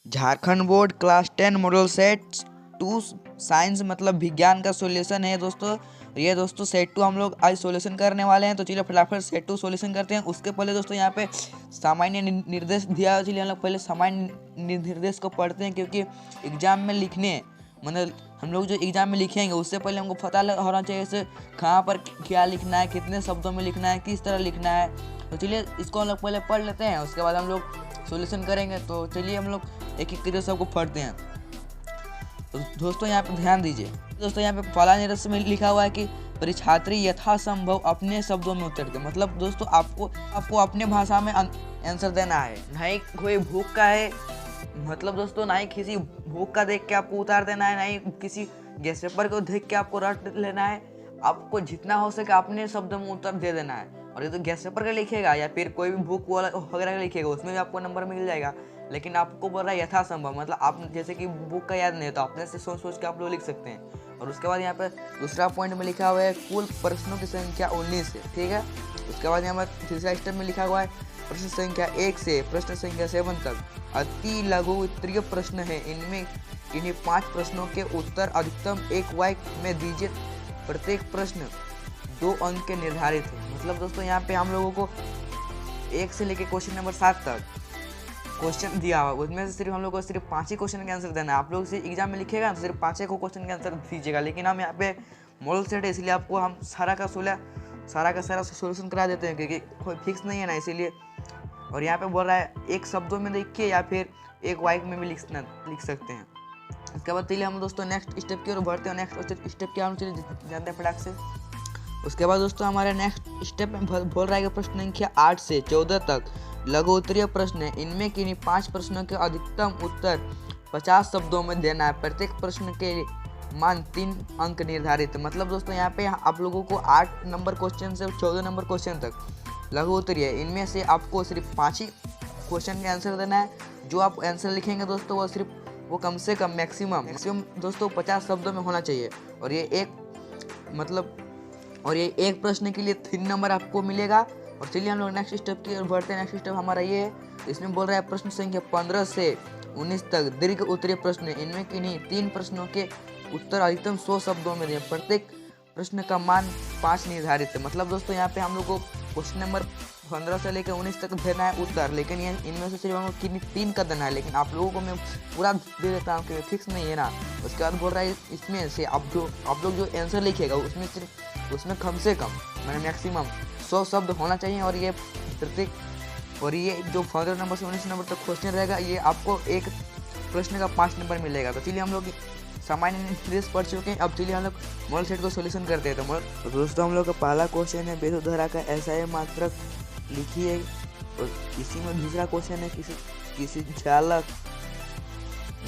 Jharkhand board class 10 model set 2 science मतलब विज्ञान का सॉल्यूशन है दोस्तों। ये दोस्तों सेट 2 हम लोग आज सॉल्यूशन करने वाले हैं। तो चलिए फटाफट सेट 2 सॉल्यूशन करते हैं। उसके पहले दोस्तों यहाँ पे सामान्य निर्देश दिया है। चलिए हम लोग पहले सामान्य निर्देश को पढ़ते हैं, क्योंकि एग्जाम में लिखने मतलब हम लोग जो एग्जाम में लिखेंगे उससे पहले हमको पता होना चाहिए से कहाँ पर क्या लिखना है, कितने शब्दों में लिखना है, किस तरह लिखना है। तो चलिए इसको हम लोग पहले पढ़ लेते हैं, उसके बाद हम लोग सॉल्यूशन करेंगे। तो चलिए हम लोग एक एक करके सबको पढ़ते हैं। तो दोस्तों यहाँ पे ध्यान दीजिए। दोस्तों यहाँ पे पहला निर्देश में लिखा हुआ है कि परीक्षार्थी यथासंभव अपने शब्दों में उत्तर दे। मतलब दोस्तों आपको अपने भाषा में आंसर देना है, नहीं कोई भूख का है, मतलब दोस्तों ना ही किसी भूख का देख के आपको उतार देना है, ना ही किसी गैस पेपर को देख के आपको रट लेना है। आपको जितना हो सके अपने शब्दों में उत्तर दे देना है। और ये तो गैस पेपर का लिखेगा या फिर कोई भी बुक वगैरह का लिखेगा उसमें भी आपको नंबर मिल जाएगा। लेकिन आपको बोल रहा है यथासंभव, मतलब आप जैसे कि बुक का याद नहीं है तो अपने से सोच सोच के आप लोग लिख सकते हैं। और उसके बाद यहाँ पर दूसरा पॉइंट में लिखा हुआ है कुल प्रश्नों की संख्या 19 है, ठीक है। उसके बाद यहाँ पर तीसरा स्टेप में लिखा हुआ है प्रश्न संख्या 1 से प्रश्न संख्या 7 तक अति लघु उत्तरीय प्रश्न है। इन्हीं 5 प्रश्नों के उत्तर अधिकतम एक वाक्य में दीजिए। प्रत्येक प्रश्न 2 अंक के निर्धारित है। मतलब दोस्तों यहाँ पे हम लोगों को 1 से लेके क्वेश्चन नंबर 7 तक क्वेश्चन दिया हुआ, उसमें से सिर्फ हम लोग को सिर्फ 5 ही क्वेश्चन का आंसर देना है। आप लोग से एग्जाम में लिखेगा तो सिर्फ 5 को क्वेश्चन का आंसर दीजिएगा। लेकिन हम यहाँ पे मॉडल सेट है इसलिए आपको हम सारा का सारा सोल्यूशन करा देते हैं, क्योंकि कोई फिक्स नहीं है ना, इसीलिए। और यहाँ पे बोल रहा है एक शब्दों में देखिए या फिर एक वाक्य में भी लिख सकते हैं। इसके बाद चलिए हम दोस्तों नेक्स्ट स्टेप की ओर बढ़ते हैं। नेक्स्ट स्टेप क्या हम चलिए जानते हैं फटाक से। उसके बाद दोस्तों हमारे नेक्स्ट स्टेप में बोल रहा है कि प्रश्न संख्या 8 से 14 तक लघु उत्तरीय प्रश्न है। इनमें किन्हीं 5 प्रश्नों के अधिकतम उत्तर 50 शब्दों में देना है। प्रत्येक प्रश्न के मान 3 अंक निर्धारित है। मतलब दोस्तों यहाँ पे आप लोगों को 8 नंबर क्वेश्चन से 14 नंबर क्वेश्चन तक लघु उत्तरीय है। इनमें से आपको सिर्फ 5 ही क्वेश्चन के आंसर देना है। जो आप आंसर लिखेंगे दोस्तों वो कम से कम मैक्सिमम दोस्तों 50 शब्दों में होना चाहिए। और ये एक प्रश्न के लिए 3 नंबर आपको मिलेगा। और चलिए हम लोग नेक्स्ट स्टेप की ओर बढ़ते हैं। नेक्स्ट स्टेप हमारा ये है, इसमें बोल रहा है प्रश्न संख्या 15 से 19 तक दीर्घ उत्तरीय प्रश्न है। इनमें किन्हीं 3 प्रश्नों के उत्तर अधिकतम 100 शब्दों में दें। प्रत्येक प्रश्न का मान 5 निर्धारित है। मतलब दोस्तों यहाँ पे हम लोग को क्वेश्चन नंबर 15 से लेकर 19 तक देना है उत्तर, लेकिन ये इनमें से सिर्फ हमको किन्हीं 3 का देना है। लेकिन आप लोगों को मैं पूरा दे देता हूँ, क्योंकि फिक्स नहीं है ना। उसके बाद बोल रहा है इसमें से आप लोग जो आंसर लिखेगा उसमें कम से कम मैंने मैक्सिमम 100 शब्द होना चाहिए। और ये जो 15 नंबर से 19 नंबर तक क्वेश्चन रहेगा ये आपको एक प्रश्न का 5 नंबर मिलेगा। तो चलिए हम लोग सामान्य निर्देश पढ़ चुके हैं। अब चलिए हम लोग मॉडल सेट को सॉल्यूशन करते हैं। तो दोस्तों हम लोग का पहला क्वेश्चन है विद्युत धारा का एसआई मात्रक लिखिए। और इसी में दूसरा क्वेश्चन है किसी चालक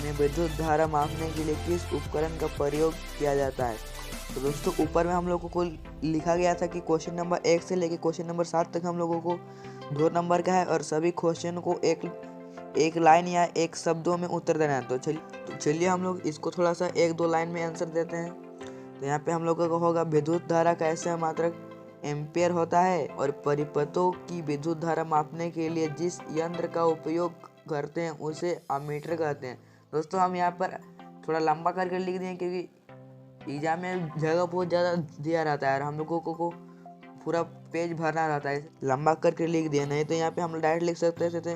में विद्युत धारा मापने के लिए किस उपकरण का प्रयोग किया जाता है। तो दोस्तों ऊपर में हम लोगों को लिखा गया था कि क्वेश्चन नंबर 1 से लेकर क्वेश्चन नंबर 7 तक हम लोगों को 2 नंबर का है और सभी क्वेश्चन को एक लाइन या एक शब्दों में उत्तर देना है। तो चलिए हम लोग इसको थोड़ा सा 1-2 लाइन में आंसर देते हैं। तो यहाँ पे हम लोगों का होगा विद्युत धारा का ऐसा मात्रक एम्पियर होता है और परिपथों की विद्युत धारा मापने के लिए जिस यंत्र का उपयोग करते हैं उसे अमीटर कहते हैं। दोस्तों हम यहाँ पर थोड़ा लंबा करके लिख दिए, क्योंकि एग्जाम में जगह बहुत ज़्यादा दिया रहता है और हम लोगों को पूरा पेज भरना रहता है, लंबा करके लिख दिया। नहीं तो यहाँ पे हम डायरेक्ट लिख सकते थे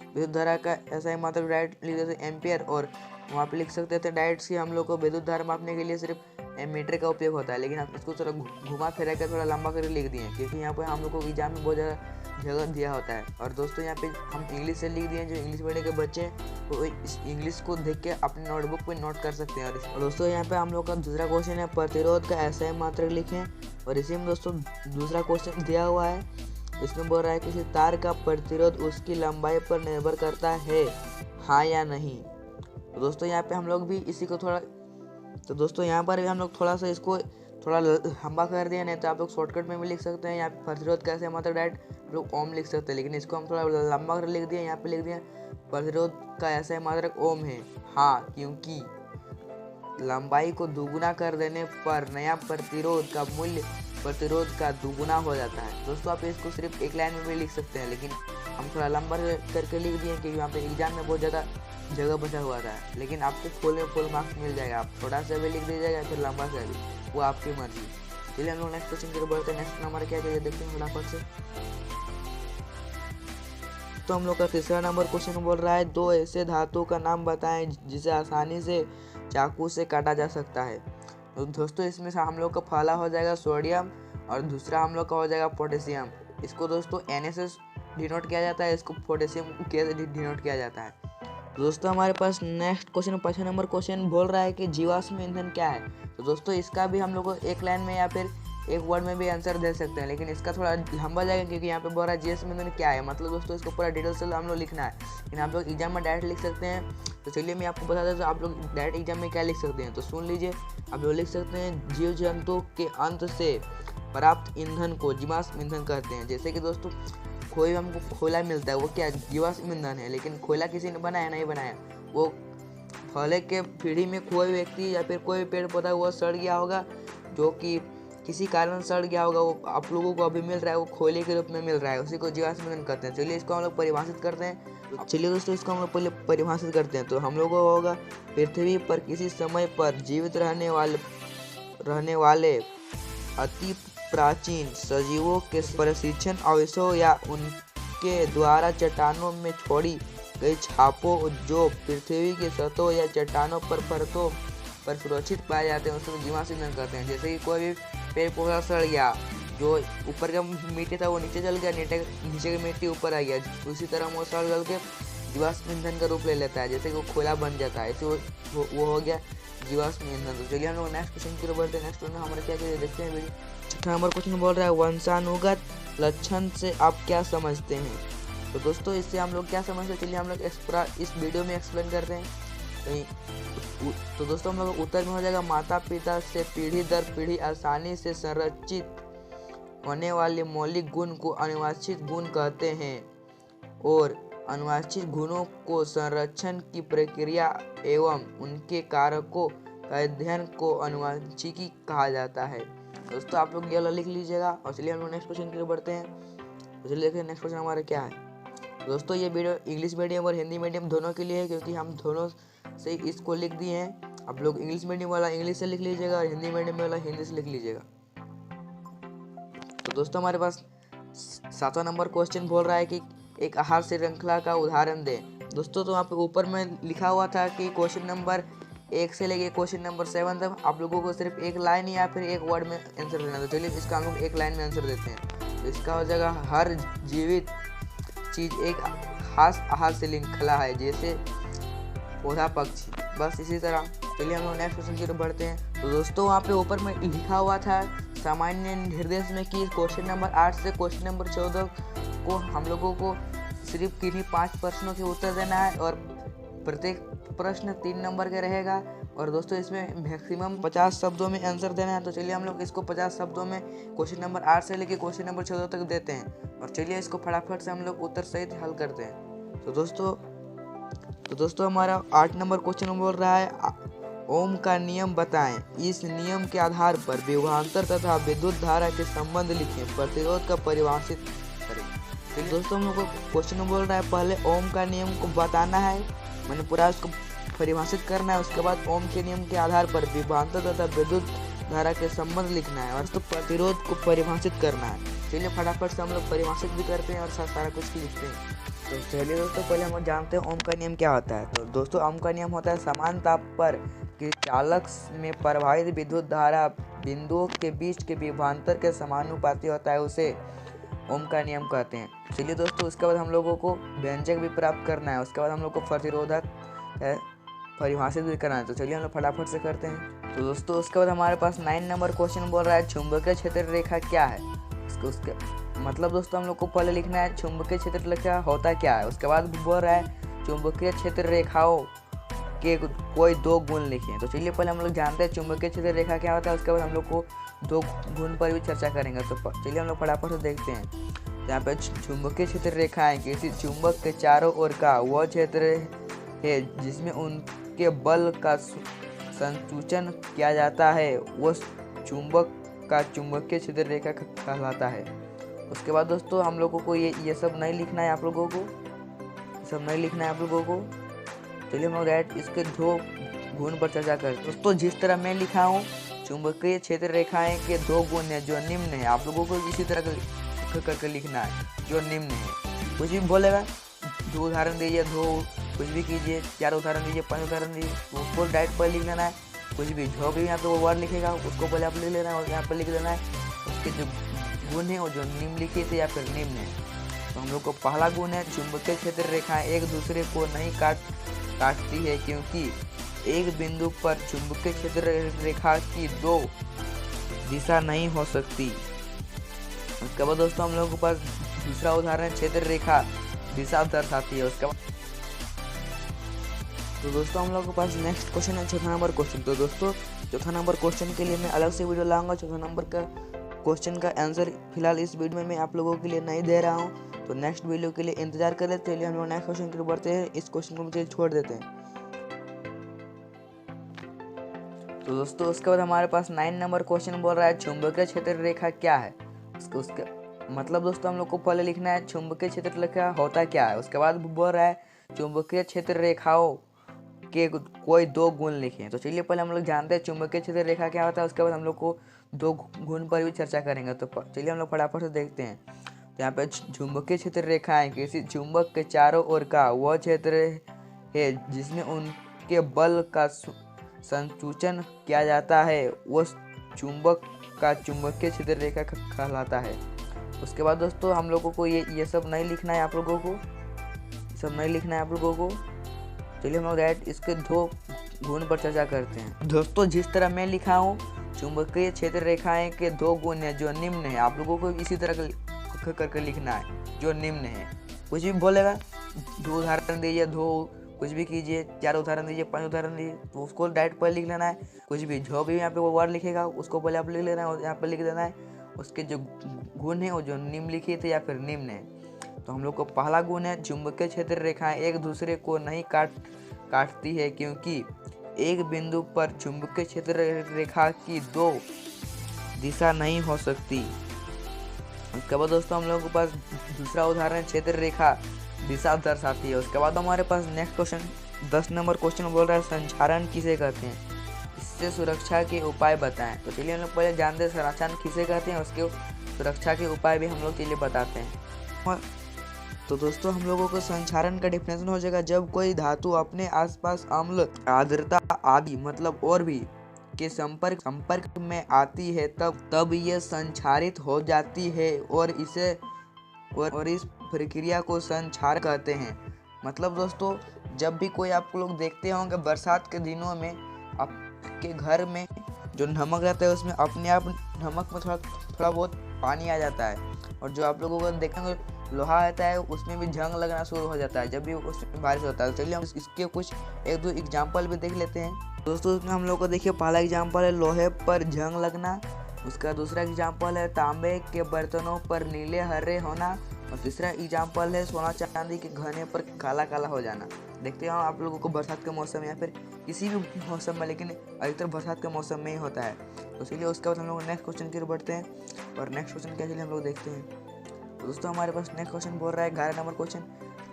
विद्युत धारा का ऐसा ही मात्रक डायरेक्ट लिख देते एम्पियर, और वहाँ पे लिख सकते थे डायरेक्ट से हम लोग को विद्युत धारा मापने के लिए सिर्फ एमीटर का उपयोग होता है। लेकिन हम इसको थोड़ा घुमा फिरा कर थोड़ा लंबा करके लिख दिए, क्योंकि यहाँ पर हम लोग को एग्जाम में बहुत ज़्यादा जगह दिया होता है। और दोस्तों यहाँ पे हम इंग्लिश से लिख दिए, जो इंग्लिश पढ़ने के बच्चे हैं वो इस इंग्लिश को देख के अपने नोटबुक पे नोट कर सकते हैं। और दोस्तों यहाँ पे हम लोग का दूसरा क्वेश्चन है प्रतिरोध का ऐसा ही मात्रक लिखें। और इसी में दोस्तों दूसरा क्वेश्चन दिया हुआ है, इसमें बोल रहा है किसी तार का प्रतिरोध उसकी लंबाई पर निर्भर करता है, हाँ या नहीं। तो दोस्तों यहाँ पे हम लोग भी इसी को दोस्तों यहाँ पर भी हम लोग थोड़ा सा इसको थोड़ा लंबा कर दिया, नहीं तो आप लोग शॉर्टकट में भी लिख सकते हैं। यहाँ पे प्रतिरोध कैसे मतलब डायरेक्ट लोग ओम लिख सकते हैं, लेकिन इसको हम थोड़ा लंबा कर लिख दिए। यहाँ पे लिख दिया प्रतिरोध का ऐसा मात्रक ओम है, हाँ, क्योंकि लंबाई को दुगुना कर देने पर नया प्रतिरोध का मूल्य प्रतिरोध का दुगुना हो जाता है। दोस्तों आप इसको सिर्फ एक लाइन में भी लिख सकते हैं, लेकिन हम थोड़ा लंबा करके लिख दिए क्योंकि यहाँ पे एग्जाम में बहुत ज़्यादा जगह बचा हुआ था, लेकिन आपको फुल मार्क्स मिल जाएगा। आप थोड़ा सा भी लिख दीजिएगा या फिर लंबा सा भी, वो आपकी मर्जी। चलिए हम लोग नेक्स्ट क्वेश्चन की तरफ बढ़ते हैं। नेक्स्ट नंबर क्या है देखते हैं फटाफट से। तो हम लोग का तीसरा नंबर क्वेश्चन बोल रहा है, दो ऐसे धातु का नाम बताएं जिसे आसानी से चाकू से काटा जा सकता है। तो दोस्तों इसमें से हम लोग का पहला हो जाएगा सोडियम और दूसरा हम लोग का हो जाएगा पोटेशियम। इसको दोस्तों Na से डिनोट किया जाता है, इसको पोटेशियम के से डिनोट किया जाता है। तो दोस्तों हमारे पास नेक्स्ट क्वेश्चन 5 नंबर क्वेश्चन बोल रहा है कि जीवाश्म ईंधन क्या है। तो दोस्तों इसका भी हम लोग को एक लाइन में या फिर एक वर्ड में भी आंसर दे सकते हैं, लेकिन इसका थोड़ा लंबा जाएगा क्योंकि यहाँ पे बोल रहा है जीवाश्म ईंधन क्या है। मतलब दोस्तों इसको पूरा डिटेल से हम लोग लिखना है, लेकिन आप लोग एग्जाम में डायरेक्ट लिख सकते हैं। तो चलिए मैं आपको बता दें तो आप लोग डायरेक्ट एग्जाम में क्या लिख सकते हैं, तो सुन लीजिए। आप लोग लिख सकते हैं जीव जंतु के अंत से प्राप्त ईंधन को जीवाश्म ईंधन कहते हैं। जैसे कि दोस्तों कोई हमको कोयला मिलता है, वो क्या जीवाश्म ईंधन है, लेकिन कोयला किसी ने बनाया नहीं बनाया, वो पहले के पीढ़ी में कोई व्यक्ति या फिर कोई पेड़ पौधा वो सड़ गया होगा, जो कि किसी कारण सड़ गया होगा, वो आप लोगों को अभी मिल रहा है, वो कोयले के रूप में मिल रहा है, उसी को जीवाश्म ईंधन कहते हैं। चलिए इसको हम लोग परिभाषित करते हैं। तो चलिए दोस्तों इसको हम लोग पहले परिभाषित करते हैं। तो हम लोगों को होगा पृथ्वी पर किसी समय पर जीवित रहने वाले अति प्राचीन सजीवों के प्रशिक्षण अवशेषों या उनके द्वारा चट्टानों में छोड़ी गई छापों जो पृथ्वी की सतहों या चट्टानों पर परतों पर सुरक्षित पाए जाते हैं, उसको जीवाश्म ईंधन कहते हैं। जैसे कि कोई भी पेड़ पौधा सड़ गया, जो ऊपर का मिट्टी था वो नीचे चल गया, नीचे की मिट्टी ऊपर आ गया, उसी तरह वो सड़ गल के जीवाश्म ईंधन का रूप ले लेता है, जैसे कि वो कोयला बन जाता है, ऐसे वो हो गया जीवाश्म ईंधन। तो चलिए हम लोग नेक्स्ट क्वेश्चन की तरफ बढ़ते हैं। नेक्स्ट क्वेश्चन हमारे क्या देखते हैं वीडियो। छठा नंबर क्वेश्चन बोल रहा है वंशानुगत लक्षण से आप क्या समझते हैं। तो दोस्तों इससे हम लोग क्या समझते हैं, चलिए हम लोग इस वीडियो में एक्सप्लेन करते हैं। तो दोस्तों हम लोग उत्तर में हो जाएगा माता पिता से पीढ़ी दर पीढ़ी आसानी से संरक्षित होने वाले मौलिक गुण को अनुवांशिक गुण कहते हैं, और अनुवांशिक गुणों को संरक्षण की प्रक्रिया एवं उनके कारकों का अध्ययन को अनुवांशिकी कहा जाता है। दोस्तों आप लोग ये लिख लीजिएगा। और चलिए हम लोग नेक्स्ट क्वेश्चन की तरफ बढ़ते हैं। तो चलिए देखिए नेक्स्ट क्वेश्चन हमारा क्या है। दोस्तों ये वीडियो इंग्लिश मीडियम और हिंदी मीडियम दोनों के लिए है, क्योंकि हम दोनों से इसको लिख दिए हैं। आप लोग इंग्लिश मीडियम वाला इंग्लिश से लिख लीजिएगा और हिंदी मीडियम वाला हिंदी से लिख लीजिएगा। तो दोस्तों हमारे पास 7वां नंबर क्वेश्चन बोल रहा है कि एक आहार श्रृंखला का उदाहरण दें। दोस्तों तो वहाँ पे ऊपर में लिखा हुआ था कि क्वेश्चन नंबर 1 से लेके क्वेश्चन नंबर 7 तक आप लोगों को सिर्फ एक लाइन या फिर एक वर्ड में आंसर देना। तो चलिए इसका हम लोग एक लाइन में आंसर देते हैं। तो इसका हो जाएगा हर जीवित चीज़ एक खास आहार श्रृंखला है, जैसे पौधा पक्षी, बस इसी तरह। चलिए हम लोग नेक्स्ट क्वेश्चन की तरफ बढ़ते हैं। तो दोस्तों वहाँ पे ऊपर में लिखा हुआ था सामान्य निर्देश में कि क्वेश्चन नंबर 8 से क्वेश्चन नंबर 14 को हम लोगों को सिर्फ किन्हीं 5 प्रश्नों के उत्तर देना है, और प्रत्येक प्रश्न 3 नंबर का रहेगा, और दोस्तों इसमें मैक्सिमम 50 शब्दों में आंसर देना है। तो चलिए हम लोग इसको 50 शब्दों में क्वेश्चन नंबर 8 से लेके क्वेश्चन नंबर 14 तक देते हैं, और चलिए इसको फटाफट से हम लोग उत्तर सहित हल करते हैं। तो दोस्तों हमारा 8 नंबर क्वेश्चन बोल रहा है ओम का नियम बताएं। इस नियम के आधार पर विभवांतर तथा विद्युत धारा के संबंध लिखें, प्रतिरोध का परिभाषित करें। तो दोस्तों हम लोग को क्वेश्चन बोल रहा है पहले ओम का नियम को बताना है, मैंने पूरा उसको परिभाषित करना है, उसके बाद ओम के नियम के आधार पर विभवांतर तथा विद्युत धारा के संबंध लिखना है, और उसको प्रतिरोध को परिभाषित करना है। चलिए फटाफट से हम लोग परिभाषित भी करते हैं और सारा कुछ लिखते हैं। तो चलिए दोस्तों पहले हम जानते हैं ओम का नियम क्या होता है। तो दोस्तों ओम का नियम होता है समान ताप पर कि चालक में प्रवाहित विद्युत धारा बिंदुओं के बीच के विभवांतर के समानुपाती होता है, उसे ओम का नियम कहते हैं। चलिए दोस्तों उसके बाद हम लोगों को व्यंजक भी प्राप्त करना है, उसके बाद हम लोग को प्रतिरोधक परिभाषित भी करना है। तो चलिए हम लोग फटाफट से करते हैं। तो दोस्तों उसके बाद हमारे पास 9 नंबर क्वेश्चन बोल रहा है चुंबकीय क्षेत्र रेखा क्या है। उसके मतलब दोस्तों हम लोग को पहले लिखना है चुंबकीय क्षेत्र रेखा होता क्या है, उसके बाद बोल रहा है चुंबकीय क्षेत्र रेखाओं के कोई 2 गुण लिखें। तो चलिए पहले हम लोग जानते हैं चुंबकीय क्षेत्र रेखा क्या होता है, उसके बाद हम लोग को 2 गुण पर भी चर्चा करेंगे। तो चलिए हम लोग फटाफट से देखते हैं। यहाँ पे चुंबकीय क्षेत्र रेखाएं किसी चुंबक के चारों ओर का वह क्षेत्र है जिसमें उनके बल का संसूचन किया जाता है, वो चुंबक का चुंबकीय क्षेत्र रेखा कहलाता है। उसके बाद दोस्तों हम लोगों को ये सब नहीं लिखना है आप लोगों को, सब नहीं लिखना है आप लोगों को। चलिए हम लोग राइट इसके दो गुण पर चर्चा करते हैं। दोस्तों जिस तरह मैं लिखा हूँ, चुंबकीय क्षेत्र रेखाएं के दो गुण है जो निम्न है। आप लोगों को इसी तरह करके लिखना है जो निम्न है। कुछ भी बोलेगा, दो उदाहरण दीजिए, दो कुछ भी कीजिए, 4 उदाहरण दीजिए, 5 उदाहरण दीजिए, उसको डायरेक्ट पर लिख लेना है। कुछ भी जो भी यहाँ पे वो वर्ड लिखेगा उसको पहले आप लिख लेना है और यहाँ पर लिख देना है उसके जो गुण है वो जो निम्नलिखित है या फिर निम्न है। तो हम लोग को पहला गुण है चुंबकीय क्षेत्र रेखाएं एक दूसरे को नहीं काटती है, क्योंकि एक बिंदु पर चुंबकीय क्षेत्र रेखा की दो दिशा नहीं हो सकती। उसके बाद दोस्तों हम लोगों के पास दूसरा उदाहरण क्षेत्र रेखा दिशा दर्शाती है। उसके बाद तो दोस्तों हम लोगों के पास नेक्स्ट क्वेश्चन है चौथा नंबर क्वेश्चन। तो दोस्तों चौथा नंबर क्वेश्चन के लिए मैं अलग से वीडियो लाऊंगा। चौथा नंबर का क्वेश्चन का आंसर फिलहाल इस वीडियो में मैं आप लोगों के लिए नहीं दे रहा हूं, तो नेक्स्ट वीडियो के लिए इंतजार करें। चलिए हम लोग नेक्स्ट क्वेश्चन की ओर बढ़ते हैं। इस क्वेश्चन को मुझे छोड़ देते हैं। तो दोस्तों उसके बाद हमारे पास 9 नंबर क्वेश्चन बोल रहा है चुंबकीय क्षेत्र रेखा क्या है। उसका मतलब दोस्तों हम लोग को पहले लिखना है चुंबकीय क्षेत्र रेखा होता क्या है। उसके बाद बोल रहा है चुंबकीय क्षेत्र रेखाओं के कोई दो गुण लिखें। तो चलिए पहले हम लोग जानते हैं चुंबकीय क्षेत्र रेखा क्या होता है, उसके बाद हम लोग को दो गुण पर भी चर्चा करेंगे। तो चलिए हम लोग फटाफट से देखते हैं। तो यहाँ पे चुंबकीय क्षेत्र रेखाएं किसी चुंबक के चारों ओर का वह क्षेत्र है जिसमें उनके बल का संसूचन किया जाता है, वो चुंबक का चुंबकीय क्षेत्र रेखा कहलाता है। उसके बाद दोस्तों हम लोगों को ये सब नहीं लिखना है आप लोगों को, सब नहीं लिखना है आप लोगों को। चलिए हम लोग राइट इसके दो गुण पर चर्चा करते हैं। दोस्तों जिस तरह मैं लिखा हूँ, चुंबकीय क्षेत्र रेखाएं के दो गुण है जो निम्न है। आप लोगों को इसी तरह करके लिखना है जो निम्न है। कुछ भी बोलेगा, दो उदाहरण दीजिए, दो कुछ भी कीजिए, 4 उदाहरण दीजिए, 5 उदाहरण दीजिए, तो उसको डायरेक्ट पर लिख लेना है। कुछ भी जो भी यहाँ पे वो वर्ड लिखेगा उसको पहले आप लिख लेना है और यहाँ पर लिख देना है उसके जो गुण है वो जो निम्नलिखित है या फिर निम्न है। तो हम लोग को पहला गुण है चुंबकीय क्षेत्र रेखाएं एक दूसरे को नहीं काटती है, क्योंकि एक बिंदु पर चुंबकीय क्षेत्र रेखा की दो दिशा नहीं हो सकती। उसके बाद दोस्तों हम लोगों के पास दूसरा उदाहरण क्षेत्र रेखा दिशा दर्शाती है। उसके बाद हमारे पास नेक्स्ट क्वेश्चन 10 नंबर क्वेश्चन बोल रहा है संचारण किसे कहते हैं, इससे सुरक्षा के उपाय बताएं। तो चलिए हम लोग पहले जानते हैं संचारण किसे कहते हैं, उसके सुरक्षा के उपाय भी हम लोग चलिए बताते हैं। तो दोस्तों हम लोगों को संचारण का डिफिनेशन हो जाएगा जब कोई धातु अपने आसपास अम्ल, आर्द्रता आदि मतलब और भी के संपर्क में आती है तब ये संचारित हो जाती है और इस प्रक्रिया को संचार कहते हैं। मतलब दोस्तों जब भी कोई आप लोग देखते होंगे बरसात के दिनों में आपके घर में जो नमक रहता है उसमें अपने आप नमक में थोड़ा बहुत पानी आ जाता है, और जो आप लोगों को देखेंगे लोहा रहता है उसमें भी जंग लगना शुरू हो जाता है जब भी उसमें बारिश होता है। तो चलिए हम इसके कुछ 1-2 एग्जाम्पल भी देख लेते हैं। दोस्तों उसमें हम लोग को देखिए पहला एग्जाम्पल है लोहे पर जंग लगना, उसका दूसरा एग्जाम्पल है तांबे के बर्तनों पर नीले हरे होना, और तीसरा एग्जाम्पल है सोना चांदी के गहने पर काला काला हो जाना। देखते हैं आप लोगों को बरसात के मौसम या फिर किसी भी मौसम में, लेकिन अधिकतर बरसात के मौसम में ही होता है। तो चलिए उसके बाद हम लोग नेक्स्ट क्वेश्चन की ओर बढ़ते हैं, और नेक्स्ट क्वेश्चन क्या चलिए हम लोग देखते हैं। तो दोस्तों हमारे पास नेक्स्ट क्वेश्चन बोल रहा है 11 नंबर क्वेश्चन।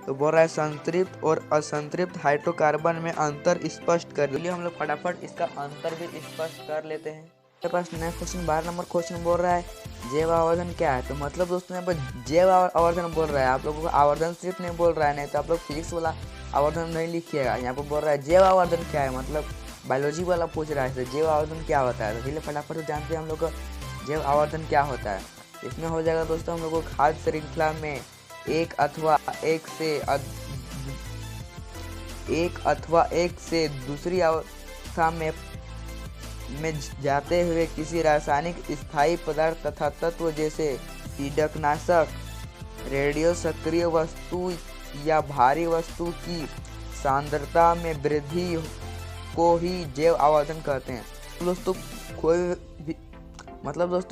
तो बोल रहा है संतृप्त और असंतृप्त हाइड्रोकार्बन में अंतर स्पष्ट कर। चलिए हम लोग फटाफट इसका अंतर भी स्पष्ट कर लेते हैं। हमारे पास नेक्स्ट क्वेश्चन 12 नंबर क्वेश्चन बोल रहा है जैव आवर्धन क्या है। तो मतलब दोस्तों यहाँ पर जैव आवर्धन बोल रहा है, आप लोगों को आवर्धन सिर्फ नहीं बोल रहा है, नहीं तो आप लोग फिजिक्स वाला आवर्धन नहीं लिखिएगा। यहाँ पर बोल रहा है जैव आवर्धन क्या है, मतलब बायोलॉजी वाला पूछ रहा है जैव आवर्धन क्या होता है। तो चलिए फटाफट से जानते हैं हम लोग का जैव आवर्धन क्या होता है। इसमें हो जाएगा दोस्तों हम लोग को खाद्य श्रृंखला में एक अथवा एक से दूसरी अवस्था में जाते हुए किसी रासायनिक स्थायी पदार्थ तथा तत्व जैसे कीटनाशक, रेडियो सक्रिय वस्तु या भारी वस्तु की सांद्रता में वृद्धि को ही जैव आवर्धन कहते हैं। दोस्तों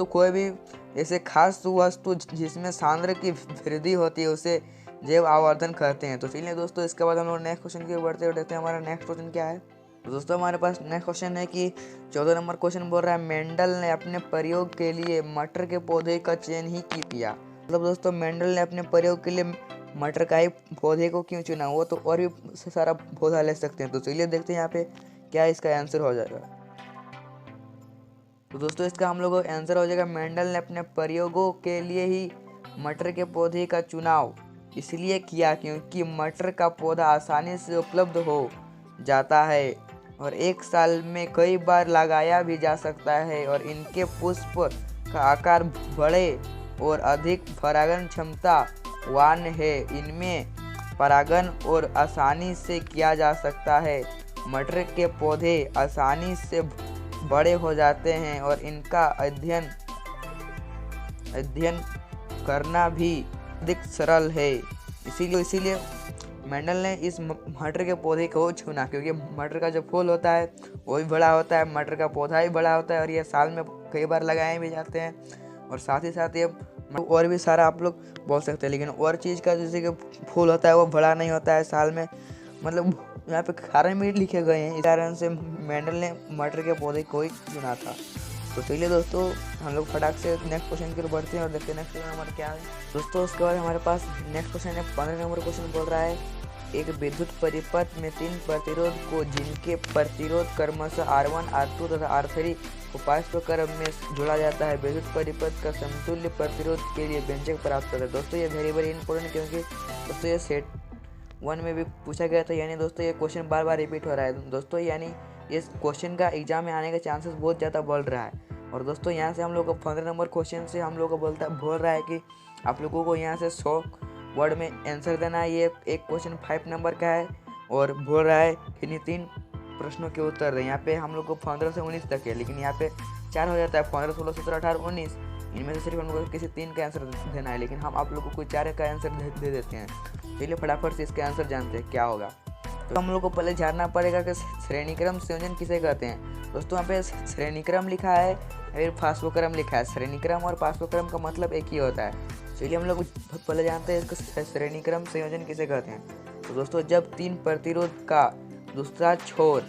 कोई भी ऐसे खास वस्तु जिसमें सांद्र की वृद्धि होती है उसे जैव आवर्धन कहते हैं। तो चलिए दोस्तों इसके बाद हम लोग नेक्स्ट क्वेश्चन की ओर बढ़ते हैं, देखते हैं हमारा नेक्स्ट क्वेश्चन क्या है। तो दोस्तों हमारे पास नेक्स्ट क्वेश्चन है कि 14 नंबर क्वेश्चन बोल रहा है मेंडल ने अपने प्रयोग के लिए मटर के पौधे का चयन ही क्यों किया। मतलब दोस्तों मेंडल ने अपने प्रयोग के लिए मटर का ही पौधे को क्यों चुना, वो तो और भी सारा पौधा ले सकते हैं। तो चलिए देखते हैं यहाँ पे क्या इसका आंसर हो जाएगा। तो दोस्तों इसका हम लोगों का आंसर हो जाएगा, मेंडल ने अपने प्रयोगों के लिए ही मटर के पौधे का चुनाव इसलिए किया क्योंकि मटर का पौधा आसानी से उपलब्ध हो जाता है और एक साल में कई बार लगाया भी जा सकता है और इनके पुष्प का आकार बड़े और अधिक परागण क्षमता वान है। इनमें परागण और आसानी से किया जा सकता है। मटर के पौधे आसानी से बड़े हो जाते हैं और इनका अध्ययन करना भी अधिक सरल है। इसीलिए मेंडल ने इस मटर के पौधे को चुना क्योंकि मटर का जो फूल होता है वो भी बड़ा होता है, मटर का पौधा भी बड़ा होता है और ये साल में कई बार लगाए भी जाते हैं। और साथ ही साथ ये और भी सारा आप लोग बोल सकते हैं, लेकिन और चीज़ का जैसे कि फूल होता है वो बड़ा नहीं होता है साल में, मतलब यहाँ पे कारण भी लिखे गए हैं। इस कारण से मेंडल ने मटर के पौधे को ही चुना था। तो चलिए दोस्तों हम लोग फटाक से नेक्स्ट क्वेश्चन की ओर बढ़ते हैं और देखते हैं नेक्स्ट क्वेश्चन हमारा क्या है। दोस्तों उसके बाद हमारे पास नेक्स्ट क्वेश्चन है 15 नंबर क्वेश्चन बोल रहा है, एक विद्युत परिपथ में 3 प्रतिरोध को जिनके प्रतिरोध क्रमशः R1, R2 तथा R3 को पारस्परिक क्रम में जोड़ा जाता है, विद्युत परिपथ का समतुल्य प्रतिरोध के लिए व्यंजक प्राप्त करता है। दोस्तों ये वेरी इंपॉर्टेंट क्योंकि दोस्तों ये सेट 1 में भी पूछा गया था, यानी दोस्तों ये क्वेश्चन बार बार रिपीट हो रहा है दोस्तों, यानी इस क्वेश्चन का एग्जाम में आने के चांसेस बहुत ज़्यादा बढ़ रहा है। और दोस्तों यहाँ से हम लोग को 15 नंबर क्वेश्चन से हम लोग को बोल रहा है कि आप लोगों को यहाँ से 100 वर्ड में आंसर देना है। ये एक क्वेश्चन 5 नंबर का है और बोल रहा है कि इन 3 प्रश्नों के उत्तर दें। यहाँ पे हम लोग को 15 से 19 तक है, लेकिन यहाँ पे 4 हो जाता है, 15, 16, 17, 18, 19। इनमें से सिर्फ हम लोग को किसी 3 का आंसर देना है, लेकिन हम आप लोगों को 4 का आंसर दे देते हैं। चलिए फटाफट से इसका आंसर जानते हैं क्या होगा। तो हम लोग को पहले जानना पड़ेगा कि श्रेणीक्रम संयोजन किसे कहते हैं। दोस्तों यहाँ पे श्रेणीक्रम लिखा है फिर पार्श्वक्रम लिखा है। श्रेणीक्रम और पार्श्वक्रम का मतलब एक ही होता है। चलिए हम लोग पहले जानते हैं इसको श्रेणीक्रम संयोजन किसे कहते हैं। तो दोस्तों जब 3 प्रतिरोध का दूसरा छोर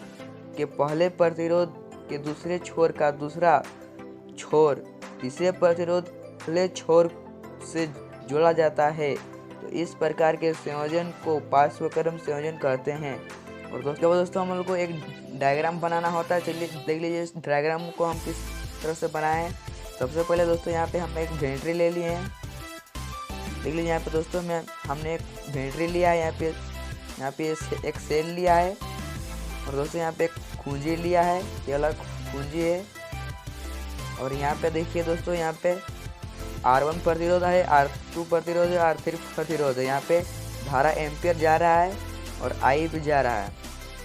के पहले प्रतिरोध के दूसरे छोर का दूसरा छोर तीसरे प्रतिरोध पहले छोर से जोड़ा जाता है, तो इस प्रकार के संयोजन को पार्श्वक्रम संयोजन कहते हैं। और दोस्तों हम लोग को एक डायग्राम बनाना होता है। चलिए देख लीजिए इस डायग्राम को हम किस तरह से बनाए हैं। सबसे पहले दोस्तों यहाँ पे हम एक वेंट्री ले लिए हैं। देख लीजिए यहाँ पे दोस्तों हमने एक वेंट्री लिया है, यहाँ पे एक सेल लिया है और दोस्तों यहाँ पे एक कुंजी लिया है, ये वाला कुंजी है। और यहाँ पे देखिए दोस्तों यहाँ पे R1 प्रतिरोध है, R2 प्रतिरोध है, R3 प्रतिरोध है। यहाँ पे धारा एम्पियर जा रहा है और I भी जा रहा है।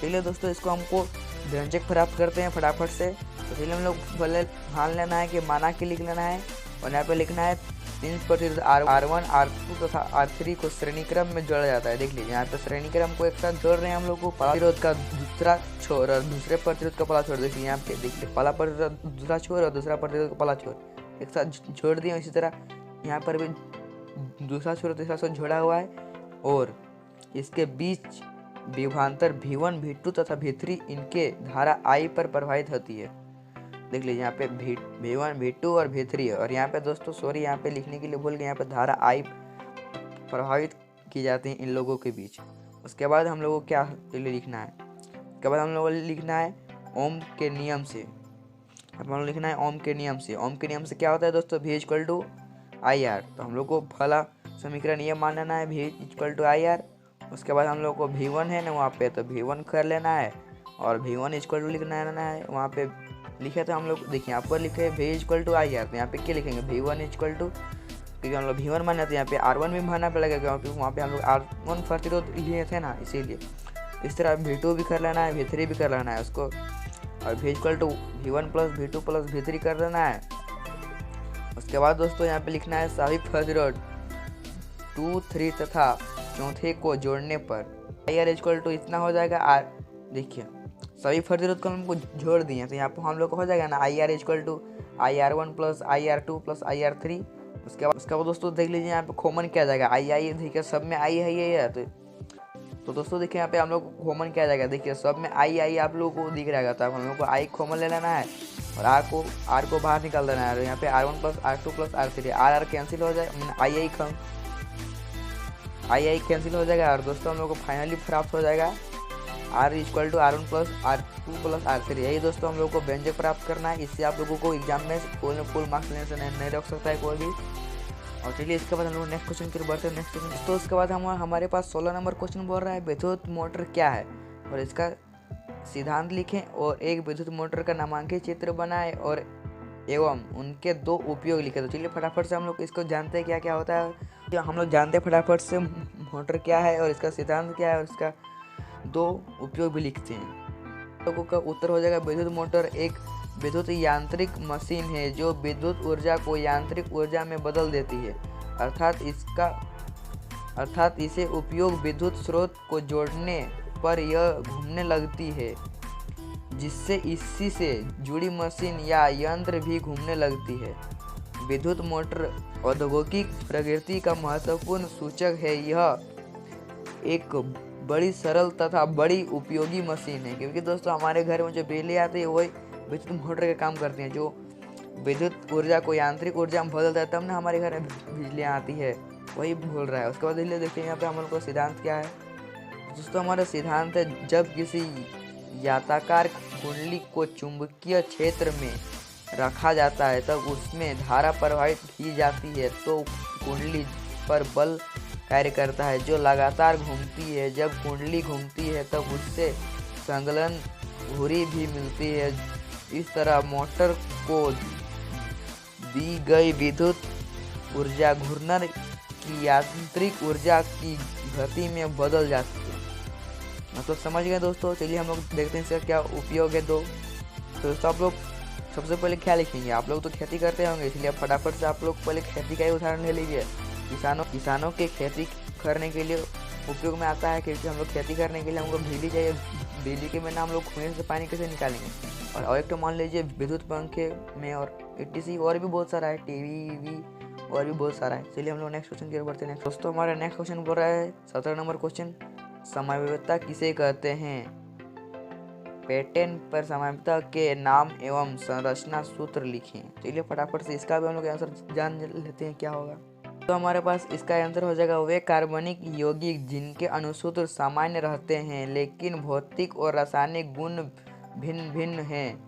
चलिए दोस्तों इसको हमको व्यंजक प्राप्त करते हैं फटाफट से। तो चलिए हम लोग पहले मान लेना है कि माना के लिख लेना है और यहाँ पे लिखना है 3 प्रतिरोध R1, R2 तथा R3 को श्रेणीक्रम में जोड़ा जाता है। देख लीजिए यहाँ पे श्रेणीक्रम को एक साथ जोड़ रहे हैं हम लोग को। प्रतिरोध का दूसरा छोर और दूसरे प्रतिरोध का पहला छोर, देखिए यहाँ पे देखिए पहला प्रतिरोध दूसरा छोर और दूसरा प्रतिरोध का पहला छोर एक साथ जोड़ दिए। इसी तरह यहाँ पर भी दूसरा छोर तीसरा छोर जोड़ा हुआ है और इसके बीच विभवांतर V1, V2 तथा V3 इनके धारा I पर प्रभावित होती है। देख लीजिए यहाँ पे V1, V2 और V3 है। और यहाँ पे दोस्तों सॉरी यहाँ पे लिखने के लिए भूल गए, यहाँ पे धारा I प्रभावित की जाती है इन लोगों के बीच। उसके बाद हम लोगों को क्या लिखना है, उसके बाद हम लोगों को लिखना है ओम के नियम से। अब हम लोग लिखना है ओम के नियम से। ओम के नियम से क्या होता है दोस्तों, V = IR। तो हम लोग को पहला समीकरण ये मान लेना है V = IR। उसके बाद हम लोग को V1 है ना वहाँ पे, तो V1 कर लेना है और V1 = लिखना है वहाँ पे लिखे थे हम लोग। देखिए यहाँ पर लिखे V = IR, तो यहाँ पे क्या लिखेंगे V1 क्योंकि हम लोग V1 माने थे, यहाँ पे R1 भी मानना पड़ेगा क्योंकि वहाँ पे हम लोग R1 प्रतिरोध लिए थे ना, इसीलिए। इस तरह V2 भी कर लेना है, V3 भी कर लेना है उसको, और V = V1 + V2 + V3 कर देना है। उसके बाद दोस्तों यहाँ पे लिखना है सभी प्रतिरोध 2, 3 तथा चौथे को जोड़ने पर IR = इतना हो जाएगा। देखिए सभी प्रतिरोध को हमको जोड़ दिए, तो यहाँ पर हम लोग को हो जाएगा ना IR = IR1 + IR2 + IR3। उसके बाद दोस्तों देख लीजिए यहाँ पे कॉमन क्या जाएगा I देखिए सब में I है ये तो दोस्तों देखिए यहाँ पे हम लोग को कॉमन क्या जाएगा, देखिए सब में I आप लोगों को दिख रहेगा, तो हम लोग को I कॉमन ले लेना है और R को बाहर निकाल देना है। यहाँ पे R1 + R2 + R3 R cancel हो जाए, I आई कैंसिल हो जाएगा और दोस्तों हम लोग को फाइनली प्राप्त हो जाएगा R=R1 plus R2 plus R3। यही दोस्तों हम लोग को व्यंजक प्राप्त करना है। इससे आप लोगों को एग्जाम में फुल मार्क्स लेने से नहीं रोक सकता है कोई भी। और चलिए इसके बाद हम लोग नेक्स्ट क्वेश्चन की ओर बढ़ते हैं। नेक्स्ट क्वेश्चन तो उसके बाद हमारे पास 16 नंबर क्वेश्चन बोल रहा है विद्युत मोटर क्या है और इसका सिद्धांत लिखें और एक विद्युत मोटर का नामांकित चित्र बनाएं और एवं उनके 2 उपयोग लिखे। तो चलिए फटाफट से हम लोग इसको जानते हैं क्या क्या होता है। हम लोग जानते हैं फटाफट से मोटर क्या है और इसका सिद्धांत क्या है और इसका 2 उपयोग भी लिखते हैं। लोगों का उत्तर हो जाएगा विद्युत मोटर एक विद्युत यांत्रिक मशीन है जो विद्युत ऊर्जा को यांत्रिक ऊर्जा में बदल देती है, अर्थात इसे उपयोग विद्युत स्रोत को जोड़ने पर यह घूमने लगती है, जिससे इसी से जुड़ी मशीन या यंत्र भी घूमने लगती है। विद्युत मोटर औद्योगिक प्रगति का महत्वपूर्ण सूचक है। यह एक बड़ी सरल तथा बड़ी उपयोगी मशीन है, क्योंकि दोस्तों हमारे घर में जो बिजली आती है वही विद्युत मोटर का काम करती है, जो विद्युत ऊर्जा को यांत्रिक ऊर्जा में बदलता है, तब ना हमारे घर में बिजलियाँ आती है, वही बोल रहा है। उसके बाद देखते हैं यहाँ पे हम लोग को सिद्धांत क्या है। दोस्तों हमारा सिद्धांत है जब किसी याताकार कुंडली को चुंबकीय क्षेत्र में रखा जाता है तब उसमें धारा प्रवाहित की जाती है, तो कुंडली पर बल कार्य करता है जो लगातार घूमती है। जब कुंडली घूमती है तब उससे संलग्न धुरी भी मिलती है। इस तरह मोटर को दी गई विद्युत ऊर्जा घूर्णन की यांत्रिक ऊर्जा की गति में बदल जाती है। मतलब समझ गए दोस्तों। चलिए हम लोग देखते हैं इसका क्या उपयोग है। तो दोस्तों आप लोग सबसे पहले क्या लिखेंगे, आप लोग तो खेती करते होंगे, इसलिए फटाफट से आप लोग पहले खेती का ही उदाहरण ले लीजिए। किसानों के खेती करने के लिए उपयोग में आता है, क्योंकि हम लोग खेती करने के लिए हमको बिजली चाहिए। बिजली के बिना हम लोग कुएं से पानी कैसे निकालेंगे। और एक तो मान लीजिए विद्युत पंखे में और etc और भी बहुत सारा है, टीवी और भी बहुत सारा है। चलिए हम लोग नेक्स्ट क्वेश्चन की ओर बढ़ते हैं। दोस्तों हमारा नेक्स्ट क्वेश्चन बोल रहा है 17 नंबर क्वेश्चन, समवायिता किसे कहते हैं। पैटर्न पर समवायिता के नाम एवं संरचना सूत्र लिखें। चलिए फटाफट से इसका भी हम लोग आंसर जान लेते हैं क्या होगा। तो हमारे पास इसका आंसर हो जाएगा वे कार्बनिक यौगिक जिनके अणुसूत्र सामान्य रहते हैं लेकिन भौतिक और रासायनिक गुण भिन्न भिन्न हैं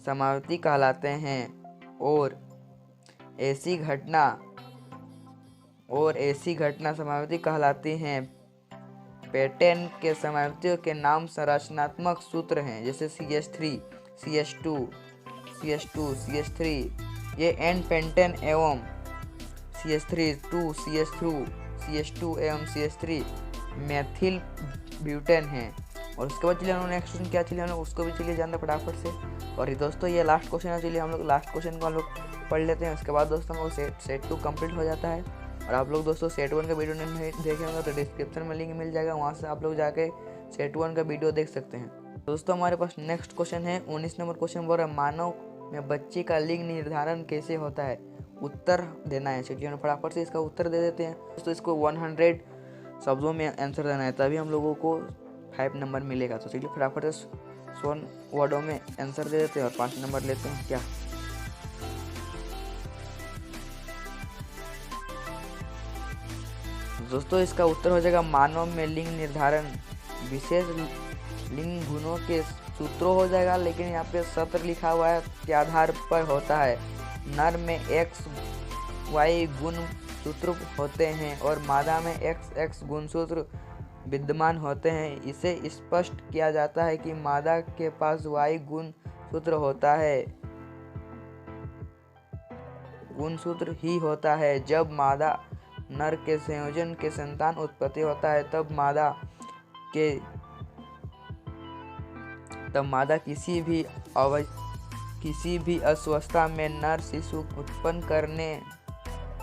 समवायिता कहलाते हैं। और ऐसी घटना समवायिता कहलाती हैं। पैटर्न के समवायिता के नाम संरचनात्मक सूत्र हैं, जैसे CH3 CH2 CH2 CH3 ये एन पेंटेन एवं CH3 2 CH2 एवं CH3 मेथिल ब्यूटेन है। और उसके बाद चलिए हम लोग नेक्स्ट क्वेश्चन क्या चलिए हम लोग उसको भी चलिए जानते फटाफट से। और ये दोस्तों ये लास्ट क्वेश्चन है, चलिए हम लोग लास्ट क्वेश्चन को हम लोग पढ़ लेते हैं। उसके बाद दोस्तों हम लोग सेट 2 कंप्लीट हो जाता है। और आप लोग दोस्तों सेट 1 का वीडियो नहीं देखे होंगे तो डिस्क्रिप्शन में लिंक मिल जाएगा, वहाँ से आप लोग जाके सेट 1 का वीडियो देख सकते हैं। दोस्तों हमारे पास नेक्स्ट क्वेश्चन है 19 नंबर क्वेश्चन बोल रहा है मानव में बच्चे का लिंग निर्धारण कैसे होता है, उत्तर देना है। चलिए हम फटाफट से इसका उत्तर दे देते हैं। दोस्तों इसको 100 शब्दों में आंसर देना है, तभी हम लोगों को 5 नंबर मिलेगा। तो चलिए फटाफट से 100 वर्डों में आंसर दे देते हैं और 5 नंबर लेते हैं क्या। दोस्तों इसका उत्तर हो जाएगा मानव में लिंग निर्धारण विशेष लिंग गुणों के सूत्रों हो जाएगा, लेकिन यहाँ पे सत्र लिखा हुआ है के आधार पर होता है। नर में XY गुण सूत्र होते हैं और मादा में XX गुणसूत्र विद्यमान होते हैं। इसे स्पष्ट किया जाता है कि मादा के पास Y गुण सूत्र होता है, गुणसूत्र ही होता है। जब मादा नर के संयोजन के संतान उत्पत्ति होता है तब मादा किसी भी अवस्था में नर शिशु उत्पन्न करने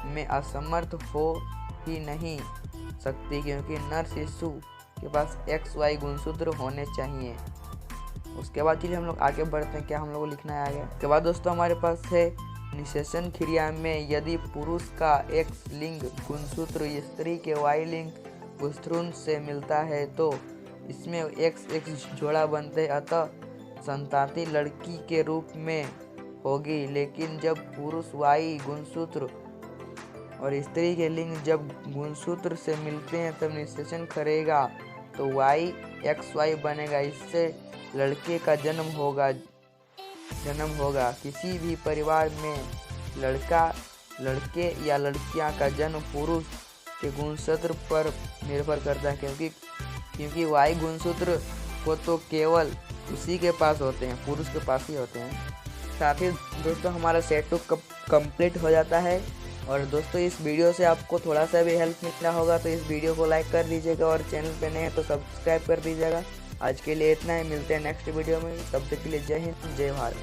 में असमर्थ हो ही नहीं सकती, क्योंकि नर शिशु के पास XY गुणसूत्र होने चाहिए। उसके बाद चलिए हम लोग आगे बढ़ते हैं, क्या हम लोग को लिखना है आगे। उसके बाद दोस्तों हमारे पास है निषेचन क्रिया में यदि पुरुष का X लिंग गुणसूत्र स्त्री के Y लिंग गुणसूत्र से मिलता है तो इसमें XX जोड़ा बनते हैं, अतः संताति लड़की के रूप में होगी। लेकिन जब पुरुष Y गुणसूत्र और स्त्री के लिंग जब गुणसूत्र से मिलते हैं तब निषेचन करेगा तो y XY बनेगा। इससे लड़के का जन्म होगा। किसी भी परिवार में लड़के या लड़कियां का जन्म पुरुष के गुणसूत्र पर निर्भर करता है, क्योंकि Y गुणसूत्र को तो केवल उसी के पास होते हैं, पुरुष के पास ही होते हैं। साथ ही दोस्तों हमारा सेट टू कंप्लीट हो जाता है। और दोस्तों इस वीडियो से आपको थोड़ा सा भी हेल्प मिला होगा तो इस वीडियो को लाइक कर दीजिएगा और चैनल पे नए हैं तो सब्सक्राइब कर दीजिएगा। आज के लिए इतना ही, मिलते हैं नेक्स्ट वीडियो में। तब तक के लिए जय हिंद, जय भारत।